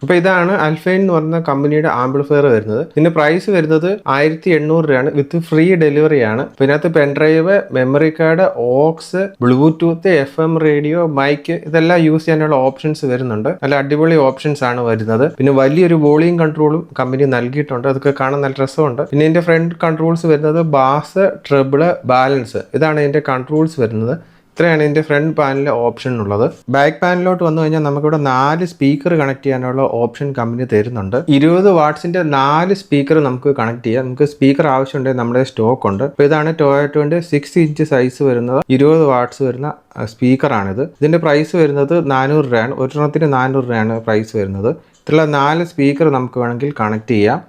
അപ്പോൾ ഇതാണ് അൽഫൈൻ എന്ന് പറയുന്ന കമ്പനിയുടെ ആംപ്ലിഫയർ വരുന്നത്. ഇതിന്റെ പ്രൈസ് വരുന്നത് 1800 രൂപയാണ് വിത്ത് ഫ്രീ ഡെലിവറി ആണ്. ഇതിനകത്ത് pen drive, memory card, aux, Bluetooth, FM radio, mic ഇതെല്ലാം യൂസ് ചെയ്യാനുള്ള ഓപ്ഷൻസ് വരുന്നുണ്ട്. നല്ല അടിപൊളി ഓപ്ഷൻസ് ആണ് വരുന്നത്. പിന്നെ വലിയൊരു വോളിയം കൺട്രോളും കമ്പനി നൽകിയിട്ടുണ്ട്. അതൊക്കെ കാണാൻ നല്ല രസമുണ്ട്. പിന്നെ ഇതിന്റെ ഫ്രണ്ട് കൺട്രോൾസ് വരുന്നത് ബാസ്, ട്രിബിള്, ബാലൻസ് ഇതാണ് ഇതിന്റെ കൺട്രോൾസ് വരുന്നത്. ഇത്രയാണ് ഇതിന്റെ ഫ്രണ്ട് പാനലിലെ ഓപ്ഷൻ ഉള്ളത്. ബാക്ക് പാനലിലോട്ട് വന്നു കഴിഞ്ഞാൽ നമുക്കിവിടെ 4 സ്പീക്കർ കണക്ട് ചെയ്യാനുള്ള ഓപ്ഷൻ കമ്പനി തരുന്നുണ്ട്. 20 വാട്ട്സിന്റെ 4 സ്പീക്കർ നമുക്ക് കണക്ട് ചെയ്യാം. നമുക്ക് സ്പീക്കർ ആവശ്യമുണ്ടെങ്കിൽ നമ്മുടെ സ്റ്റോക്ക് ഉണ്ട്. അപ്പോൾ ഇതാണ് ടൊയോട്ടോന്റെ 6 ഇഞ്ച് സൈസ് വരുന്നത് 20 വാട്ട്സ് വരുന്ന സ്പീക്കറാണിത്. ഇതിന്റെ പ്രൈസ് വരുന്നത് 400 രൂപയാണ്. ഒരെണ്ണത്തിന് 400 രൂപയാണ് പ്രൈസ് വരുന്നത്. ഇതിലുള്ള 4 സ്പീക്കർ നമുക്ക് വേണമെങ്കിൽ കണക്ട് ചെയ്യാം.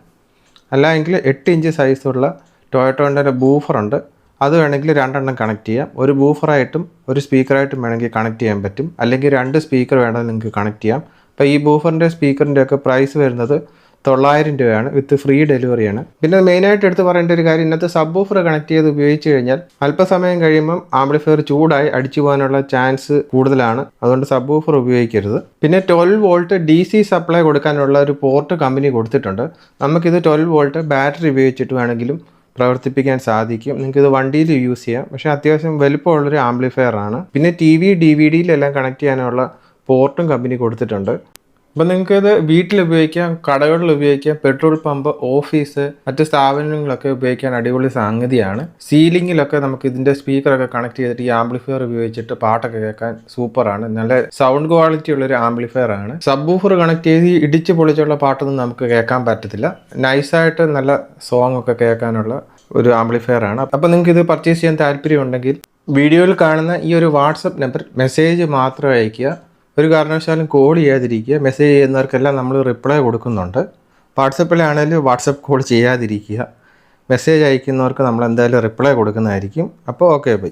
അല്ലെങ്കിൽ 8 ഇഞ്ച് സൈസുള്ള ടൊയോട്ടോന്റെ ബൂഫറുണ്ട്. അത് വേണമെങ്കിൽ 2 എണ്ണം കണക്ട് ചെയ്യാം. ഒരു ബൂഫറായിട്ടും ഒരു സ്പീക്കറായിട്ടും വേണമെങ്കിൽ കണക്ട് ചെയ്യാൻ പറ്റും. അല്ലെങ്കിൽ 2 സ്പീക്കർ വേണമെങ്കിൽ നിങ്ങൾക്ക് കണക്ട് ചെയ്യാം. അപ്പോൾ ഈ ബൂഫറിൻ്റെ സ്പീക്കറിൻ്റെ ഒക്കെ പ്രൈസ് വരുന്നത് 900 രൂപയാണ് വിത്ത് ഫ്രീ ഡെലിവറിയാണ്. പിന്നെ മെയിനായിട്ട് എടുത്ത് പറയേണ്ട ഒരു കാര്യം, ഇന്നത്തെ സബ് ബൂഫർ കണക്ട് ചെയ്ത് ഉപയോഗിച്ച് കഴിഞ്ഞാൽ അല്പസമയം കഴിയുമ്പം ആംപ്ലിഫയർ ചൂടായി അടിച്ചു പോകാനുള്ള ചാൻസ് കൂടുതലാണ്. അതുകൊണ്ട് സബ് ബൂഫർ ഉപയോഗിക്കരുത്. പിന്നെ 12 വോൾട്ട് DC സപ്ലൈ കൊടുക്കാനുള്ള ഒരു പോർട്ട് കമ്പനി കൊടുത്തിട്ടുണ്ട്. നമുക്കിത് 12 വോൾട്ട് ബാറ്ററി ഉപയോഗിച്ചിട്ട് വേണമെങ്കിലും പ്രവർത്തിപ്പിക്കാൻ സാധിക്കും. നിങ്ങൾക്ക് ഇത് വണ്ടിയിൽ യൂസ് ചെയ്യാം. പക്ഷേ അത്യാവശ്യം വലുപ്പമുള്ളൊരു ആംപ്ലിഫയർ ആണ്. പിന്നെ TV, DVDയിലെല്ലാം കണക്ട് ചെയ്യാനുള്ള പോർട്ടും കമ്പനി കൊടുത്തിട്ടുണ്ട്. അപ്പം നിങ്ങൾക്ക് ഇത് വീട്ടിൽ ഉപയോഗിക്കാം, കടകളിൽ ഉപയോഗിക്കാം, പെട്രോൾ പമ്പ്, ഓഫീസ്, മറ്റ് സ്ഥാപനങ്ങളിലൊക്കെ ഉപയോഗിക്കാൻ അടിപൊളി സംഗതിയാണ്. സീലിങ്ങിലൊക്കെ നമുക്ക് ഇതിൻ്റെ സ്പീക്കറൊക്കെ കണക്ട് ചെയ്തിട്ട് ഈ ആംപ്ലിഫയർ ഉപയോഗിച്ചിട്ട് പാട്ടൊക്കെ കേൾക്കാൻ സൂപ്പറാണ്. നല്ല സൗണ്ട് ക്വാളിറ്റി ഉള്ളൊരു ആംപ്ലിഫയർ ആണ്. സബ് വൂഫർ കണക്ട് ചെയ്ത് ഇടിച്ച് പൊളിച്ചുള്ള പാട്ടൊന്നും നമുക്ക് കേൾക്കാൻ പറ്റത്തില്ല. നൈസായിട്ട് നല്ല സോങ് ഒക്കെ കേൾക്കാനുള്ള ഒരു ആംപ്ലിഫയർ ആണ്. അപ്പോൾ നിങ്ങൾക്ക് ഇത് പർച്ചേസ് ചെയ്യാൻ താല്പര്യമുണ്ടെങ്കിൽ വീഡിയോയിൽ കാണുന്ന ഈ ഒരു വാട്സപ്പ് നമ്പർ മെസ്സേജ് മാത്രം അയയ്ക്കുക. ഒരു കാരണവശാലും കോൾ ചെയ്യാതിരിക്കുക. മെസ്സേജ് ചെയ്യുന്നവർക്കെല്ലാം നമ്മൾ റിപ്ലൈ കൊടുക്കുന്നുണ്ട്. വാട്സപ്പിലാണെങ്കിലും വാട്സപ്പ് കോൾ ചെയ്യാതിരിക്കുക. മെസ്സേജ് അയക്കുന്നവർക്ക് നമ്മൾ എന്തായാലും റിപ്ലൈ കൊടുക്കുന്നതായിരിക്കും. അപ്പോൾ ഓക്കെ ബൈ.